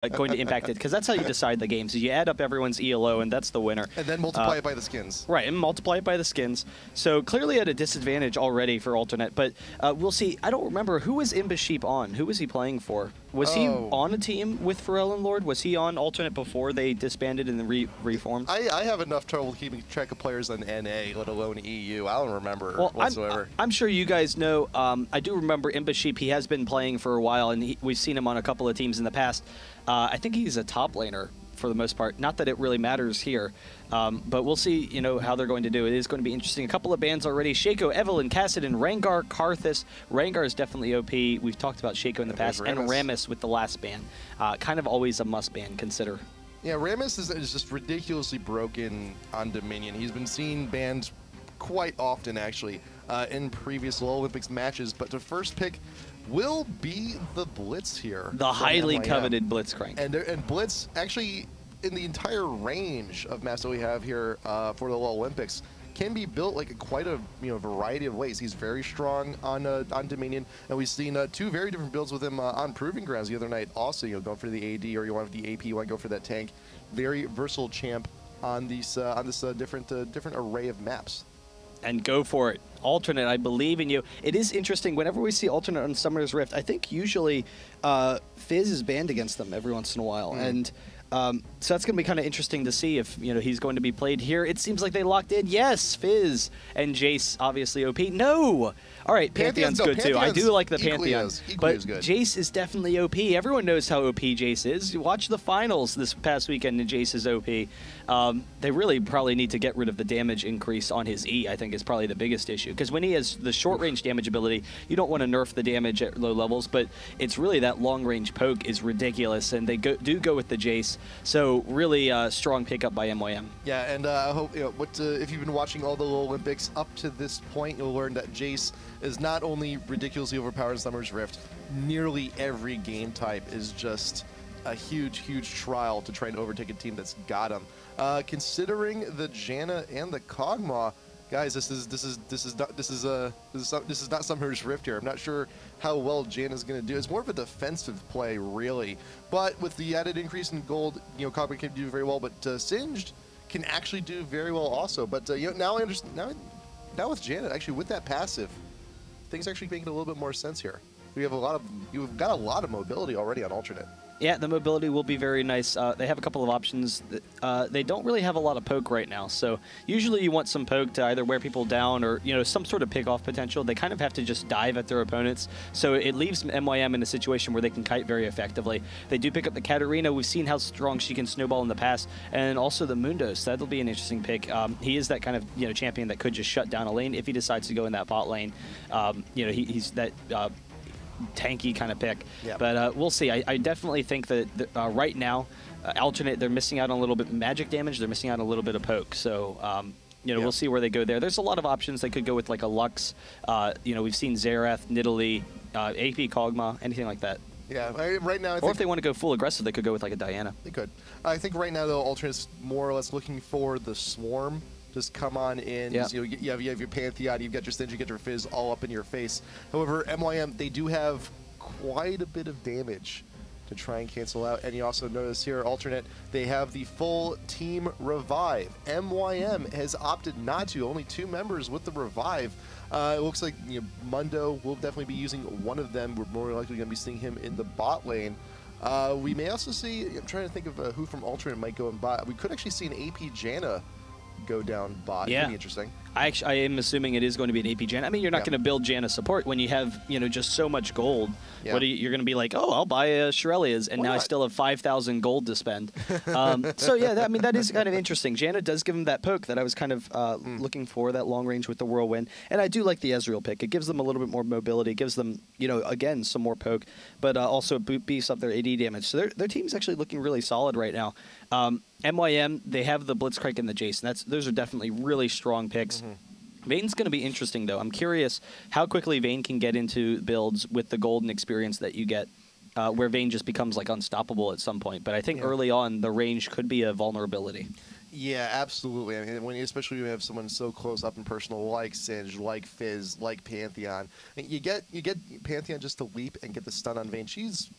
going to impact it, because that's how you decide the games. You add up everyone's ELO, and that's the winner. And then multiply it by the skins. Right, and multiply it by the skins. So clearly at a disadvantage already for Alternate, but we'll see. I don't remember, who was Imbasheep on? Who was he playing for? Was he on a team with Pharrell and Lord? Was he on Alternate before they disbanded and then reformed? I have enough trouble keeping track of players on NA, let alone EU. I don't remember whatsoever. I'm sure you guys know. I do remember Imbasheep. He has been playing for a while, and we've seen him on a couple of teams in the past. I think he's a top laner for the most part. Not that it really matters here, but we'll see, how they're going to do. It is going to be interesting. A couple of bans already. Shaco, Evelyn, Kassadin, Rengar, Karthus. Rengar is definitely OP. We've talked about Shaco in the past. And Rammus with the last ban. Kind of always a must ban, consider. Yeah, Rammus is just ridiculously broken on Dominion. He's been seen banned quite often, actually, in previous LoLympics matches. But the first pick will be the Blitz here. The highly coveted Blitzcrank. And Blitz, actually, in the entire range of maps that we have here for the LoLympics, can be built like quite a variety of ways. He's very strong on Dominion, and we've seen two very different builds with him on Proving Grounds the other night. Also, going for the AD, or you want the AP, you want to go for that tank. Very versatile champ on these different array of maps. And go for it. Alternate, I believe in you. It is interesting, whenever we see Alternate on Summoner's Rift, I think usually Fizz is banned against them every once in a while. And so that's going to be kind of interesting to see if he's going to be played here. It seems like they locked in. Yes, Fizz and Jace, obviously OP. No! All right, Pantheon's good too. I do like the Pantheon. But Jace is definitely OP. Everyone knows how OP Jace is. You watch the finals this past weekend and Jace is OP. They really probably need to get rid of the damage increase on his E, I think is probably the biggest issue. Because when he has the short-range damage ability, you don't want to nerf the damage at low levels, but it's really that long-range poke is ridiculous, and they do go with the Jace. So really strong pickup by MYM. Yeah, and I hope if you've been watching all the LoLympics up to this point, you'll learn that Jace is not only ridiculously overpowered in Summer's Rift, nearly every game type is just a huge trial to try and overtake a team that's got him. Considering the Janna and the Kog'Maw, guys, this is not Summer's Rift here. I'm not sure how well Janna's going to do. It's more of a defensive play, really. But with the added increase in gold, Kog'Maw can do very well. But Singed can actually do very well also. But now I understand. Now with Janna, actually with that passive, things actually make a little bit more sense here. You've got a lot of mobility already on Alternate. Yeah, the mobility will be very nice. They have a couple of options. They don't really have a lot of poke right now, so usually you want some poke to either wear people down or some sort of pick-off potential. They kind of have to just dive at their opponents, so it leaves MYM in a situation where they can kite very effectively. They do pick up the Katarina. We've seen how strong she can snowball in the past, and also the Mundos. That'll be an interesting pick. He is that kind of champion that could just shut down a lane if he decides to go in that bot lane. He's that tanky kind of pick. Yep. But we'll see. I definitely think that right now, Alternate, they're missing out on a little bit of magic damage. They're missing out on a little bit of poke. So, we'll see where they go there. There's a lot of options. They could go with like a Lux. We've seen Xerath, Nidalee, AP Kog'Maw, anything like that. Yeah, right now I think... Or if they want to go full aggressive, they could go with like a Diana. They could. I think right now, though, Alternate's more or less looking for the Swarm. Just come on in. Yep. You have your Pantheon, you've got your Singed, you get your Fizz all up in your face. However, MYM, they do have quite a bit of damage to try and cancel out. And you also notice here, Alternate, they have the full team revive. MYM has opted not to. Only 2 members with the revive. It looks like Mundo will definitely be using one of them. We're more likely going to be seeing him in the bot lane. We may also see, I'm trying to think of who from Alternate might go in bot. We could actually see an AP Janna go down bot. Yeah. Pretty interesting. I am assuming it is going to be an AP Janna. I mean, you're not going to build Janna support when you have, just so much gold. Yeah. You're going to be like, oh, I'll buy a Shurelya's, and now I still have 5,000 gold to spend. So yeah, that is kind of interesting. Janna does give him that poke that I was kind of looking for, that long range with the Whirlwind. And I do like the Ezreal pick. It gives them a little bit more mobility. It gives them, again, some more poke, but also beefs up their AD damage. So their team's actually looking really solid right now. MYM, they have the Blitzcrank and the Jace, and those are definitely really strong picks. Vayne's going to be interesting, though. I'm curious how quickly Vayne can get into builds with the golden experience that you get, where Vayne just becomes like unstoppable at some point. But I think early on, the range could be a vulnerability. Yeah, absolutely. I mean, especially when you have someone so close up and personal like Singed, like Fizz, like Pantheon. You get Pantheon just to leap and get the stun on Vayne. She's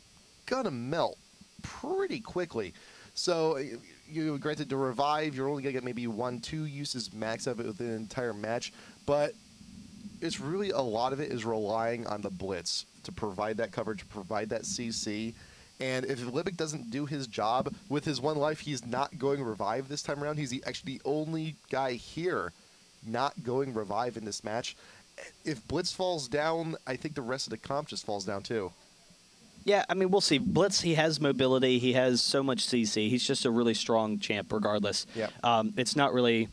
gonna melt pretty quickly. So you granted to revive, you're only gonna get maybe 1-2 uses max of it within an entire match, but it's really a lot of it is relying on the blitz to provide that coverage, to provide that CC. And if LoLympics doesn't do his job with his 1 life, he's not going revive this time around. He's actually the only guy here not going revive in this match. If Blitz falls down, I think the rest of the comp just falls down too. Yeah, I mean, we'll see. Blitz, he has mobility. He has so much CC. He's just a really strong champ regardless. Yeah. It's not really...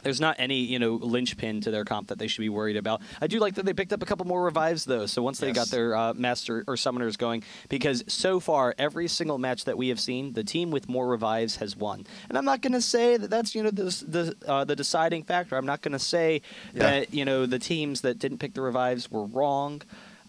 There's not any, you know, linchpin to their comp that they should be worried about. I do like that they picked up a couple more revives, though. So once they got their master or summoners going, because so far, every single match that we have seen, the team with more revives has won. And I'm not going to say that that's, you know, the deciding factor. I'm not going to say that, you know, the teams that didn't pick the revives were wrong.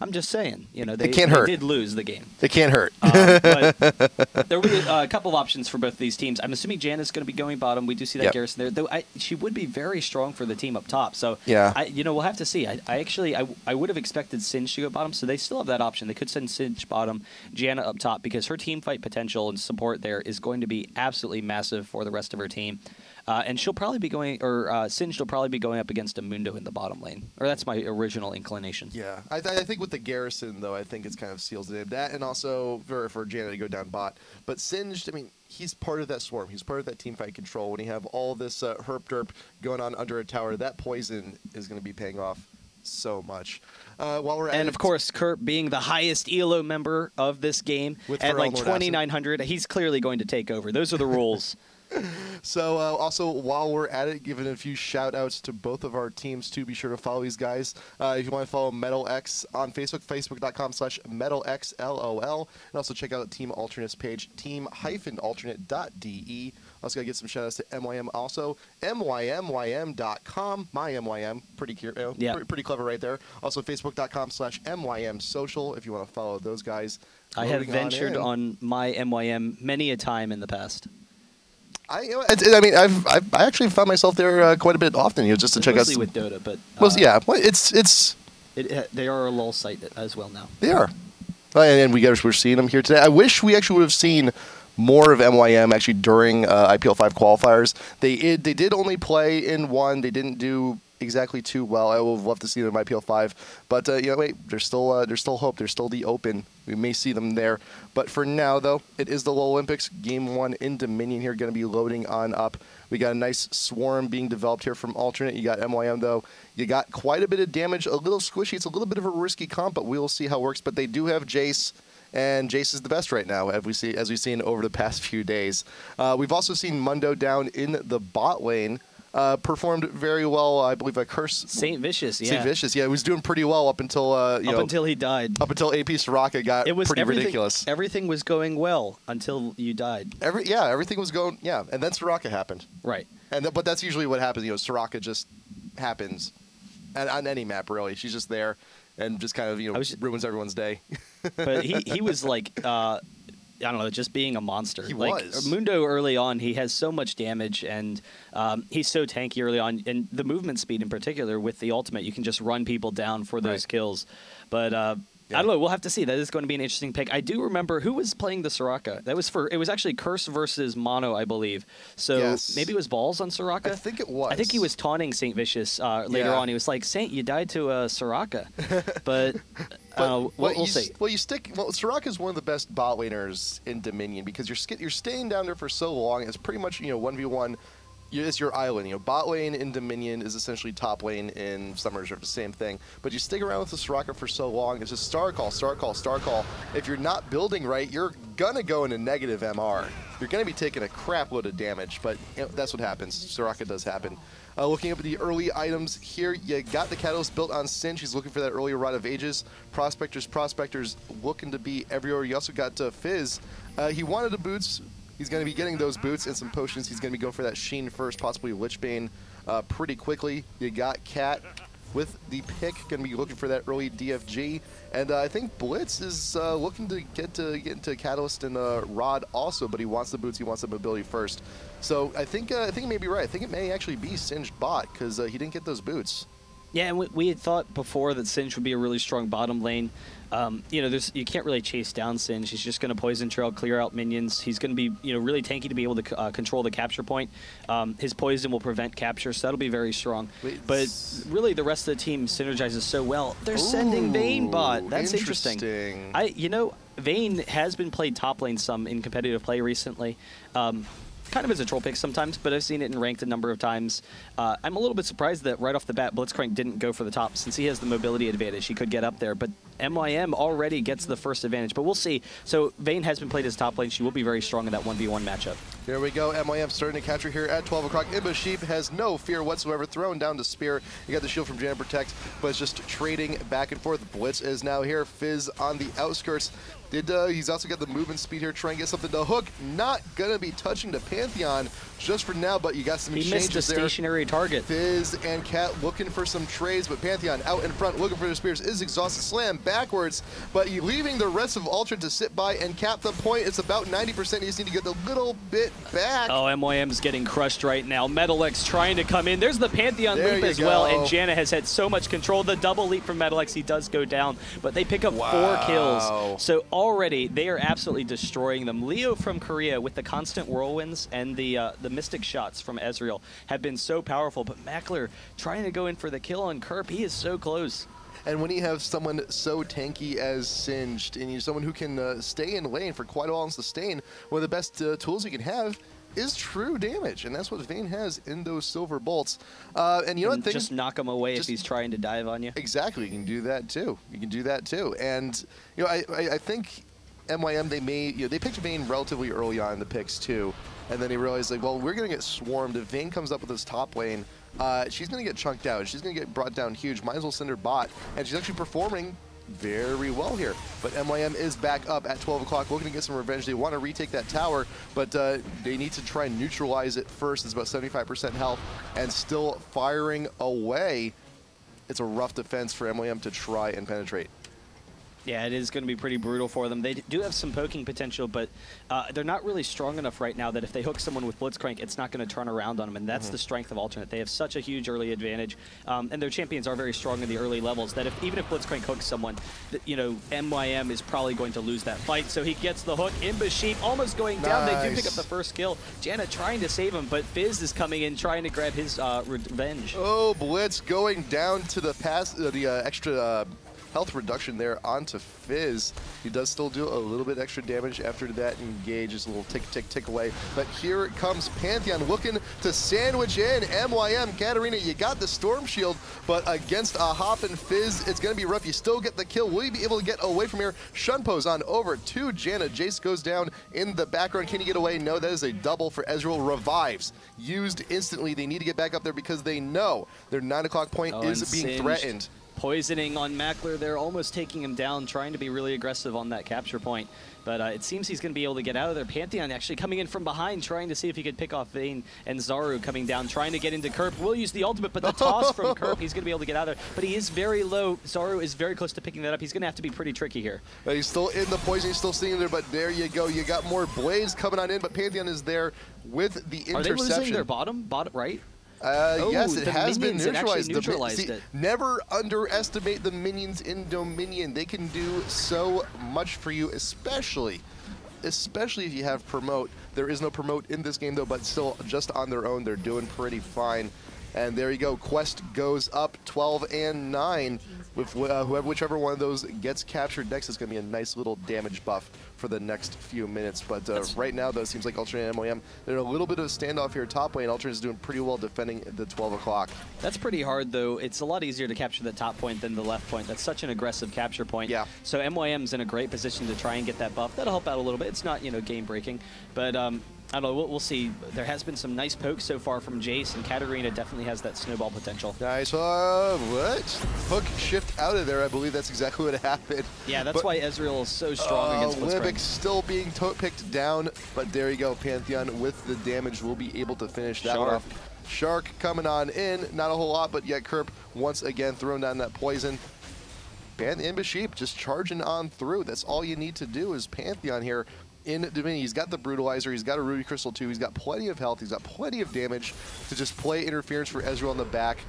I'm just saying, you know, they did lose the game. It can't hurt. But there will be a couple of options for both of these teams. I'm assuming Janna's going to be going bottom. We do see that Garrison there, though. She would be very strong for the team up top. So, you know, we'll have to see. I would have expected Singe to go bottom, so they still have that option. They could send Singe bottom, Janna up top, because her team fight potential and support there is going to be absolutely massive for the rest of her team. And she'll probably be going, or Singe will probably be going up against a Mundo in the bottom lane. Or that's my original inclination. Yeah, I think with the Garrison, though, I think it's kind of seals the name. That and also for Janet to go down bot. But Singed, I mean, he's part of that swarm. He's part of that team fight control. When you have all this herp-derp going on under a tower, that poison is going to be paying off so much. While we're at and of course, Kurt being the highest ELO member of this game at like 2,900, he's clearly going to take over. Those are the rules. So also, while we're at it, giving a few shout-outs to both of our teams, too. Be sure to follow these guys. If you want to follow MetalX on Facebook, facebook.com/MetalXLOL. And also check out the Team Alternates page, team-alternate.de. Also got to get some shout-outs to MYM also. MYM.com. My MYM. Pretty clever right there. Also, facebook.com/MYM social if you want to follow those guys. I have ventured on my MYM many a time in the past. I mean, I actually found myself there quite a bit often, you know, just to check out. Mostly with Dota, but they are a LoL site as well now. They are, and we're seeing them here today. I wish we actually would have seen more of MYM actually during IPL 5 qualifiers. They did only play in one. They didn't do exactly too well. I would love to see them in IPL 5, but you know, wait, there's still hope. There's still the open. We may see them there, but for now, though, it is the LoLympics. Game 1 in Dominion here, going to be loading on up. We got a nice swarm being developed here from Alternate. You got MYM, though. You got quite a bit of damage, a little squishy. It's a little bit of a risky comp, but we'll see how it works. But they do have Jace, and Jace is the best right now, as we've seen over the past few days. We've also seen Mundo down in the bot lane. Performed very well, I believe. Curse Saint Vicious, yeah. Saint Vicious, yeah, he was doing pretty well up until until he died. Up until AP Soraka got pretty ridiculous. Everything was going well until you died. Everything was going and then Soraka happened. Right. But that's usually what happens. You know, Soraka just happens, on any map really. She's just there and just kind of ruins everyone's day. But he was like. I don't know, just being a monster. He was. Mundo early on, he has so much damage, and he's so tanky early on. And the movement speed in particular with the ultimate, you can just run people down for those kills. But I don't know. We'll have to see. That is going to be an interesting pick. I do remember who was playing the Soraka. It was actually Curse versus Mono, I believe. So maybe it was Balls on Soraka. I think it was. I think he was taunting Saint Vicious later on. He was like, "Saint, you died to Soraka," but we'll see. Soraka is one of the best bot laners in Dominion because you're staying down there for so long. It's pretty much 1v1. It's your island. You know, bot lane in Dominion is essentially top lane in Summers, or the same thing. But you stick around with the Soraka for so long, it's just star call, star call, star call. If you're not building right, you're gonna go into negative MR. You're gonna be taking a crap load of damage, but that's what happens. Soraka does happen. Looking up at the early items here, you got the Catalyst built on Singe. He's looking for that early Rod of Ages. Prospectors looking to be everywhere. You also got Fizz. He wanted the boots. He's going to be getting those boots and some potions. He's going to be going for that Sheen first, possibly Lichbane pretty quickly. You got Cat with the pick, going to be looking for that early DFG. And I think Blitz is looking to get into Catalyst and Rod also, but he wants the boots. He wants the mobility first. So I think he may be right. I think it may actually be Singed bot because he didn't get those boots. Yeah, and we had thought before that Singe would be a really strong bottom lane. You know, you can't really chase down Singe. He's just going to poison trail, clear out minions. He's going to be, you know, really tanky to be able to control the capture point. His poison will prevent capture, so that'll be very strong. But really, the rest of the team synergizes so well. They're sending Vayne bot. That's interesting. You know, Vayne has been played top lane some in competitive play recently. Kind of as a troll pick sometimes, but I've seen it in ranked a number of times. I'm a little bit surprised that right off the bat, Blitzcrank didn't go for the top. Since he has the mobility advantage, he could get up there. But MYM already gets the first advantage, but we'll see. So Vayne has been played as top lane. She will be very strong in that 1v1 matchup. Here we go. MYM starting to capture here at 12 o'clock. Imba Sheep has no fear whatsoever. Thrown down to Spear. You got the shield from Jam Protect, but it's just trading back and forth. Blitz is now here. Fizz on the outskirts. He's also got the movement speed here, trying to get something to hook. Not going to be touching the Pantheon just for now, but you got some exchanges there. He missed a stationary target. Fizz and Cat looking for some trades, but Pantheon out in front looking for their spears. Is exhausted. Slam backwards, but you leaving the rest of Ultra to sit by and cap the point. It's about 90%. You just need to get a little bit back. Oh, MYM's getting crushed right now. Metalex trying to come in. There's the Pantheon leap as well, and Janna has had so much control. The double leap from Metalex, he does go down, but they pick up 4 kills. So already they are absolutely destroying them. Leo from Korea with the constant whirlwinds and the mystic shots from Ezreal have been so powerful, but Mackler trying to go in for the kill on Kerp. He is so close. And when you have someone so tanky as Singed, and you're someone who can stay in lane for quite a while and sustain, one of the best tools you can have is true damage, and that's what Vayne has in those silver bolts. And you know what? Just knock him away if he's trying to dive on you. Exactly, you can do that too. You can do that too. And you know, I think MYM, they picked Vayne relatively early on in the picks too, and then they realized, like, well, we're gonna get swarmed. If Vayne comes up with this top lane, she's gonna get chunked out. She's gonna get brought down huge. Might as well send her bot, and she's actually performing very well here. But MYM is back up at 12 o'clock, looking to get some revenge. They want to retake that tower, but they need to try and neutralize it first. It's about 75% health and still firing away. It's a rough defense for MYM to try and penetrate. Yeah, it is going to be pretty brutal for them. They do have some poking potential, but they're not really strong enough right now that if they hook someone with Blitzcrank, it's not going to turn around on them, and that's the strength of Alternate. They have such a huge early advantage, and their champions are very strong in the early levels that even if Blitzcrank hooks someone, you know, MYM is probably going to lose that fight. So he gets the hook. Imba Sheep almost going down. They do pick up the first kill. Janna trying to save him, but Fizz is coming in trying to grab his revenge. Oh, Blitz going down to the extra health reduction there onto Fizz. He does still do a little bit extra damage after that engage. Just a little tick away. But here it comes Pantheon looking to sandwich in MYM. Katarina, you got the Storm Shield, but against a hop and Fizz, it's going to be rough. You still get the kill. Will you be able to get away from here? Shunpo's on over to Janna. Jace goes down in the background. Can he get away? No, that is a double for Ezreal. Revives. Used instantly. They need to get back up there because they know their 9 o'clock point is being threatened. Poisoning on Mackler. They're almost taking him down, trying to be really aggressive on that capture point. But it seems he's going to be able to get out of there. Pantheon actually coming in from behind, trying to see if he could pick off Vayne, and Zaru coming down, trying to get into Kerp. Will use the ultimate, but the toss from Kerp, he's going to be able to get out of there. But he is very low. Zaru is very close to picking that up. He's going to have to be pretty tricky here. But he's still in the poison. He's still sitting there, but there you go. You got more blades coming on in, but Pantheon is there with the interception. Are they losing their bottom right? Yes, it has been neutralized. See, never underestimate the minions in Dominion. They can do so much for you, especially if you have promote. There is no promote in this game though, but still just on their own, they're doing pretty fine. And there you go. Quest goes up 12 and 9. With whichever one of those gets captured next is going to be a nice little damage buff for the next few minutes. But right now, though, it seems like Alternate and MYM, they're in a little bit of a standoff here top lane. Alternate is doing pretty well defending the 12 o'clock. That's pretty hard, though. It's a lot easier to capture the top point than the left point. That's such an aggressive capture point. Yeah. So MYM's in a great position to try and get that buff. That'll help out a little bit. It's not, you know, game-breaking, but I don't know, we'll see. There has been some nice pokes so far from Jace, and Katarina definitely has that snowball potential. Nice. What? Hook shift out of there. I believe that's exactly what happened. Yeah, that's why Ezreal is so strong against Blitzcrank. LoLympics still being picked down, but there you go. Pantheon with the damage will be able to finish that one off. Shark coming on in. Not a whole lot, but yet Kerp once again throwing down that poison. And Imba Sheep just charging on through. That's all you need to do is Pantheon here. In Dominion, he's got the Brutalizer, he's got a Ruby Crystal too, he's got plenty of health, he's got plenty of damage to just play interference for Ezreal in the back.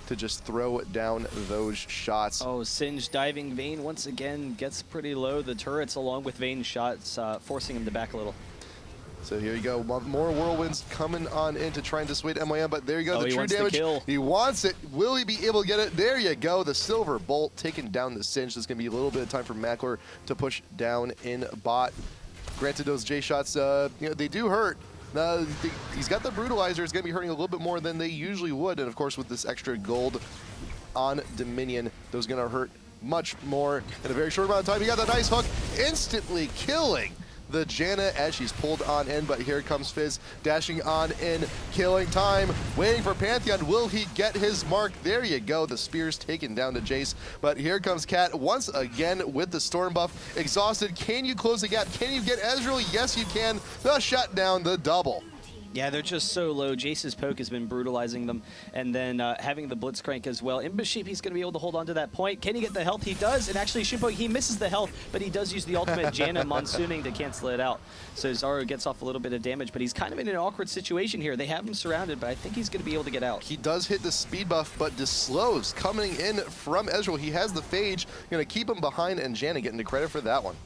to just throw down those shots. Oh, Singe diving Vayne once again gets pretty low. The turrets along with Vayne's shots forcing him to back a little. So here you go, more whirlwinds coming on in to try and dissuade MYM, but there you go, the true damage. He wants it. Will he be able to get it? There you go, the silver bolt taking down the Singe. There's going to be a little bit of time for Mackler to push down in bot. Granted, those J shots, you know, they do hurt. He's got the brutalizer. It's going to be hurting a little bit more than they usually would, and of course with this extra gold on Dominion, those are going to hurt much more in a very short amount of time. He got the nice hook, instantly killing the Janna as she's pulled on in, but here comes Fizz dashing on in, killing time, waiting for Pantheon. Will he get his mark? There you go, the spear's taken down to Jace, but here comes Cat once again with the Storm buff. Exhausted, can you close the gap? Can you get Ezreal? Yes, you can. The shutdown, the double. Yeah, they're just so low. Jace's poke has been brutalizing them, and then having the Blitzcrank as well. Imbaship, he's going to be able to hold on to that point. Can he get the health? He does, and actually Shimpo, he misses the health, but he does use the ultimate Janna Monsooning to cancel it out. So Zaro gets off a little bit of damage, but he's kind of in an awkward situation here. They have him surrounded, but I think he's going to be able to get out. He does hit the speed buff, but slows coming in from Ezreal. He has the Phage, going to keep him behind, and Janna getting the credit for that one.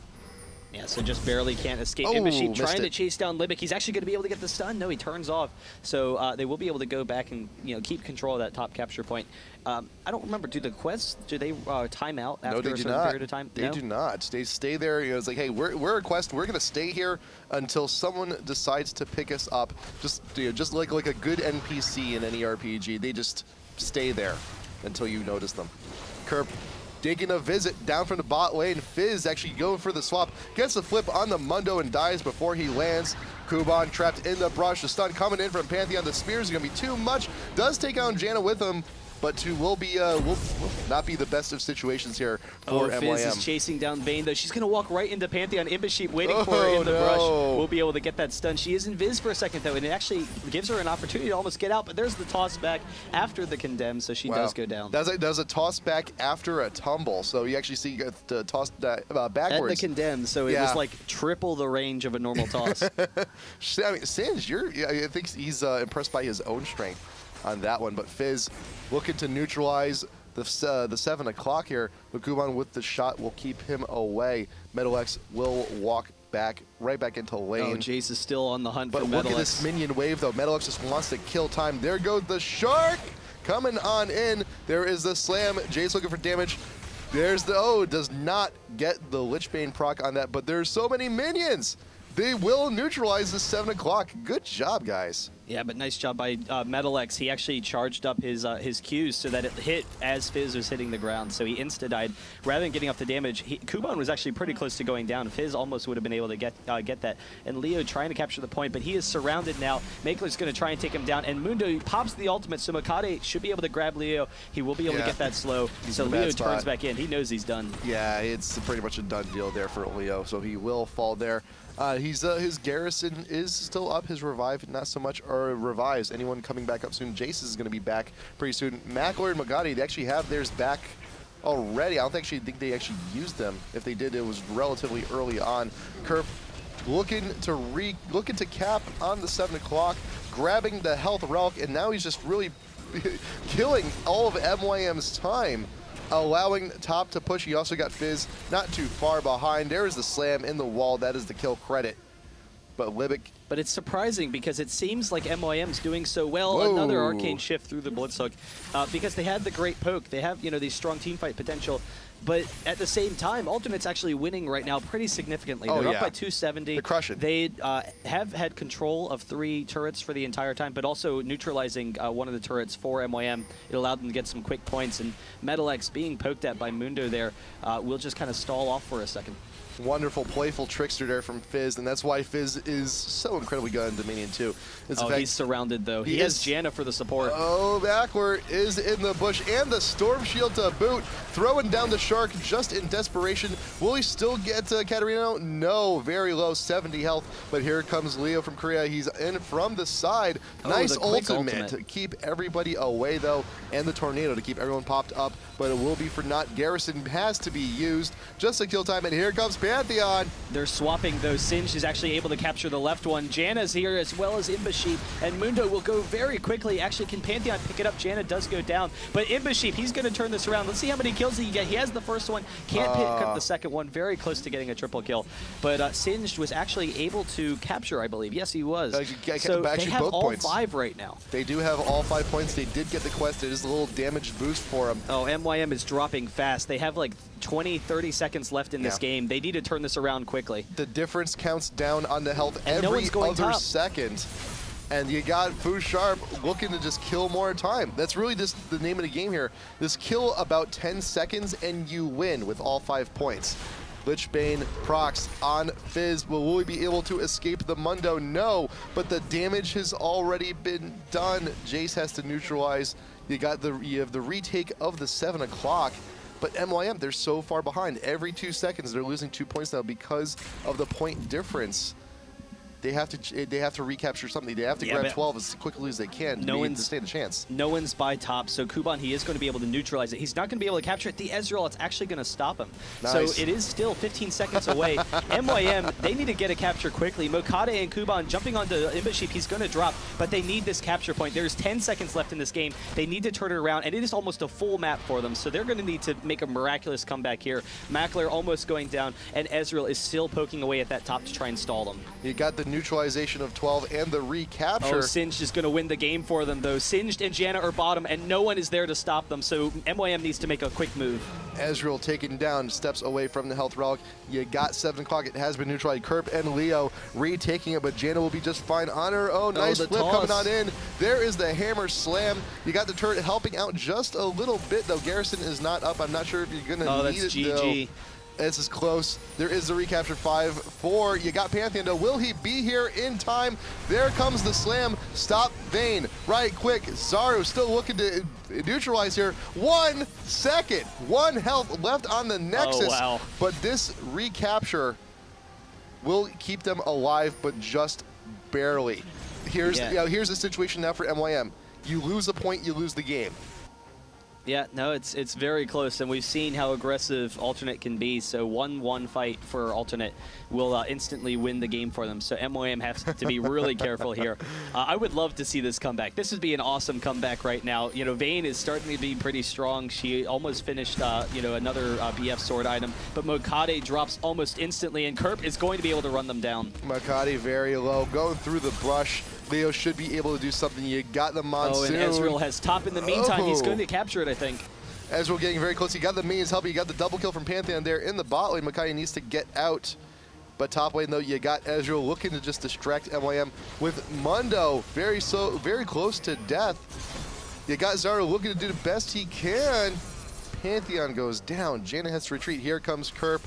Yeah, so just barely can't escape. Imbaship trying to chase down Limbic. He's actually going to be able to get the stun. No, he turns off. So they will be able to go back and keep control of that top capture point. I don't remember. Do the quests, do they time out after a certain period of time? They do not. They stay there. You know, it's like, hey, we're a quest. We're going to stay here until someone decides to pick us up. Just like a good NPC in any RPG. They just stay there until you notice them. Kerp taking a visit down from the bot lane. Fizz actually going for the swap. Gets the flip on the Mundo and dies before he lands. Kuban trapped in the brush. The stun coming in from Pantheon. The spears are going to be too much. Does take on Janna with him, but will not be the best of situations here for MYM. Fizz is chasing down Vayne, though. She's going to walk right into Pantheon. Imbaship waiting for her in the brush. Will be able to get that stun. She is invis for a second, though, and it actually gives her an opportunity to almost get out, but there's the toss back after the condemn, so she does go down. Does a toss back after a tumble, so you actually see the toss backwards. At the condemn, so it was like triple the range of a normal toss. I mean, Singe, I think he's impressed by his own strength on that one, but Fizz looking to neutralize the 7 o'clock here. Kuban with the shot will keep him away. MetalX will walk right back into lane. Oh, Jace is still on the hunt for MetalX. But look at this minion wave, though. MetalX just wants to kill time. There goes the shark coming on in. There is the slam. Jace looking for damage. There's the, does not get the Lichbane proc on that, but there's so many minions. They will neutralize the 7 o'clock. Good job, guys. Yeah, but nice job by MetalX. He actually charged up his Qs so that it hit as Fizz was hitting the ground, so he insta-died. Rather than getting off the damage, Kuban was actually pretty close to going down. Fizz almost would have been able to get that. And Leo trying to capture the point, but he is surrounded now. Makler's going to try and take him down, and Mundo pops the ultimate, so Makade should be able to grab Leo. He will be able to get that slow, so Leo turns back in. He knows he's done. Yeah, it's pretty much a done deal there for Leo, so he will fall there. His garrison is still up. His revive, not so much, or revives. Anyone coming back up soon? Jace is going to be back pretty soon. Mackler and Magadi, they actually have theirs back already. I don't actually think they actually used them. If they did, it was relatively early on. Kerp looking to cap on the 7 o'clock, grabbing the health relic, and now he's just really killing all of MYM's time, allowing top to push. He also got Fizz not too far behind. There is the slam in the wall. That is the kill credit. But Libic. But it's surprising because it seems like MYM's doing so well. Whoa. Another arcane shift through the Blitzhook because they had the great poke. They have, these strong teamfight potential. But at the same time, Ultimate's actually winning right now pretty significantly. They're up by 270. They're crushing. They have had control of 3 turrets for the entire time, but also neutralizing one of the turrets for MYM. It allowed them to get some quick points, and MetalX being poked at by Mundo there will just kind of stall off for a second. Wonderful, playful trickster there from Fizz, and that's why Fizz is so incredibly good in Dominion too. He's surrounded though. He has Janna for the support. Backward is in the bush, and the Storm Shield to boot, throwing down the Shark just in desperation. Will he still get Katarina? No, very low, 70 health, but here comes Leo from Korea. He's in from the side. Nice ultimate to keep everybody away though, and the Tornado to keep everyone popped up, but it will be for naught. Garrison has to be used just to kill time, and here comes Pantheon. They're swapping though. Singe is actually able to capture the left one. Janna's here as well as Imbasheep, and Mundo will go very quickly. Actually, can Pantheon pick it up? Janna does go down, but Imbasheep, he's going to turn this around. Let's see how many kills he can get. He has the first one, can't pick up the second one. Very close to getting a triple kill, but Singed was actually able to capture, I believe. Yes, he was. So they have all points. 5 right now. They do have all 5 points. They did get the quest. It is a little damage boost for them. Oh, MYM is dropping fast. They have like 20, 30 seconds left in this game. They need to turn this around quickly. The difference counts down on the health every other second. And you got Fu Sharp looking to just kill more time. That's really just the name of the game here. Just kill about 10 seconds and you win with all 5 points. Lichbane procs on Fizz. Will we be able to escape the Mundo? No, but the damage has already been done. Jace has to neutralize. You have the retake of the 7 o'clock. But MYM, they're so far behind. Every 2 seconds, they're losing 2 points now because of the point difference. They have to recapture something. They have to grab 12 as quickly as they can to stand a chance. No one's by top, so Kuban, he is going to be able to neutralize it. He's not going to be able to capture it. The Ezreal, it's actually going to stop him. Nice. So it is still 15 seconds away. MYM, they need to get a capture quickly. Mokade and Kuban jumping onto Imbasheep, he's going to drop, but they need this capture point. There's 10 seconds left in this game. They need to turn it around, and it is almost a full map for them, so they're going to need to make a miraculous comeback here. Mackler almost going down, and Ezreal is still poking away at that top to try and stall them. You got the neutralization of 12 and the recapture. Oh, Singed is going to win the game for them, though. Singed and Janna are bottom, and no one is there to stop them, so MYM needs to make a quick move. Ezreal taken down, steps away from the health relic. You got 7 o'clock. It has been neutralized. Kerp and Leo retaking it, but Janna will be just fine on her own. Nice flip coming on in. There is the hammer slam. You got the turret helping out just a little bit, though. Garrison is not up. I'm not sure if you're going to need it, GG. Though. This is close. There is the recapture 5-4. You got Pantheon, though. Will he be here in time? There comes the slam. Stop Vayne. Right quick. Zaru still looking to neutralize here. 1 second. 1 health left on the Nexus. Oh, wow. But this recapture will keep them alive, but just barely. Here's the situation now for MYM. You lose a point, you lose the game. Yeah, no, it's very close, and we've seen how aggressive Alternate can be, so 1-1 fight for Alternate will instantly win the game for them, so MYM has to be really careful here. I would love to see this comeback. This would be an awesome comeback right now. You know, Vayne is starting to be pretty strong. She almost finished, another BF sword item, but Mokade drops almost instantly, and Kerp is going to be able to run them down. Mokade very low, going through the brush. Leo should be able to do something. You got the Monsoon. Oh, and Ezreal has top in the meantime. He's going to capture it, I think. Ezreal getting very close. You got the minions helping. You got the double kill from Pantheon there in the bot lane. Mokade needs to get out. But top lane, though, you got Ezreal looking to just distract MYM with Mundo very close to death. You got Zaru looking to do the best he can. Pantheon goes down. Janna has to retreat. Here comes Kerp,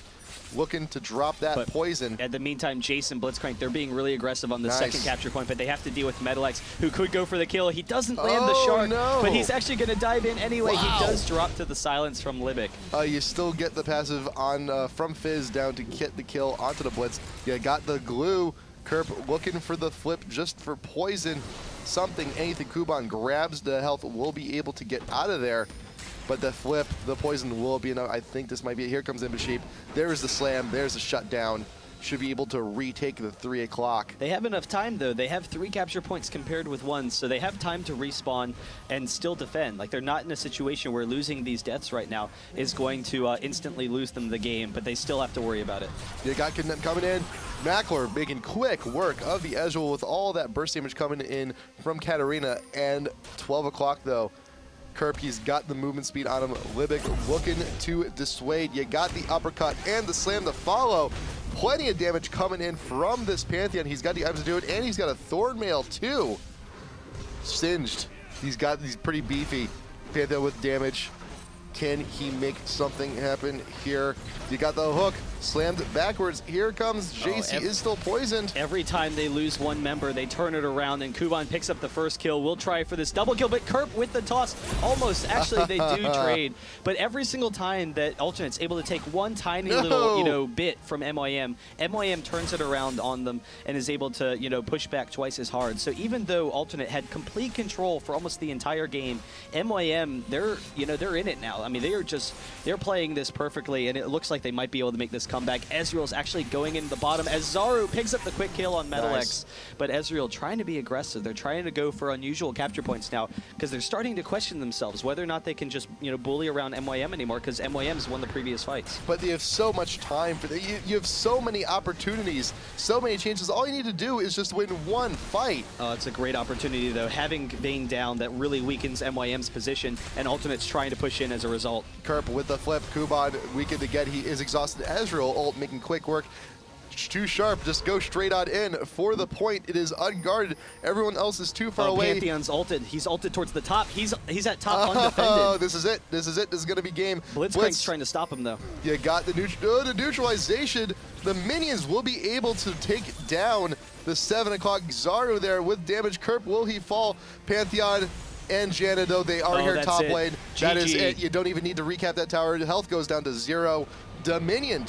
looking to drop that poison. At the meantime, Jason Blitzcrank, they're being really aggressive on the second capture point, but they have to deal with Metalex, who could go for the kill. He doesn't land the shard, but he's actually going to dive in anyway. He does drop to the silence from Libic. You still get the passive on from Fizz down to get the kill onto the Blitz. You got the glue. Kerp looking for the flip just for poison. Something, anything. Kuban grabs the health, will be able to get out of there. But the flip, the poison will be enough. I think this might be it. Here comes Imbasheep. There's the slam. There's the shutdown. Should be able to retake the 3 o'clock. They have enough time, though. They have 3 capture points compared with 1, so they have time to respawn and still defend. Like, they're not in a situation where losing these deaths right now is going to instantly lose them the game, but they still have to worry about it. You got Condemned coming in. Mackler making quick work of the Ezreal with all that burst damage coming in from Katarina. And 12 o'clock, though. Kerp, he's got the movement speed on him. Libic looking to dissuade. You got the uppercut and the slam to follow. Plenty of damage coming in from this Pantheon. He's got the items to do it, and he's got a Thorn Mail too. Singed. He's pretty beefy. Pantheon with damage. Can he make something happen here? You got the hook, slammed backwards. Here comes JC, is still poisoned. Every time they lose one member, they turn it around, and Kuban picks up the first kill. We'll try for this double kill, but Kerp with the toss. Almost, actually, they do trade. But every single time that Alternate's able to take one tiny little, bit from MYM, MYM turns it around on them and is able to, push back twice as hard. So even though Alternate had complete control for almost the entire game, MYM, they're in it now. I mean, they're playing this perfectly, and it looks like they might be able to make this this comeback. Ezreal's actually going into the bottom as Zaru picks up the quick kill on Metal X. But Ezreal trying to be aggressive. They're trying to go for unusual capture points now because they're starting to question themselves whether or not they can just, you know, bully around MYM anymore because MYM's won the previous fights. But they have so much time for that. You have so many opportunities, so many chances. All you need to do is just win one fight. Oh, it's a great opportunity, though. Having Vayne down, that really weakens MYM's position, and Ultimate's trying to push in as a result. Kerp with the flip. Kuban weakened again. He is exhausted. Ezreal ult making quick work. Too sharp. Just go straight on in for the point. It is unguarded. Everyone else is too far away. Pantheon's ulted. He's ulted towards the top. He's at top undefended. Oh, this is it. This is it. This is going to be game. Blitzcrank's trying to stop him, though. You got the neutralization. The minions will be able to take down the 7 o'clock Zaru there with damage. Kerp, will he fall? Pantheon and Janna, though, they are here top lane. That is it. You don't even need to recap that tower. Health goes down to 0. Dominion,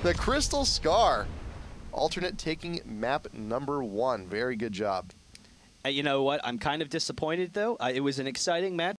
the Crystal Scar. Alternate taking map number 1. Very good job. You know what? I'm kind of disappointed, though. It was an exciting match.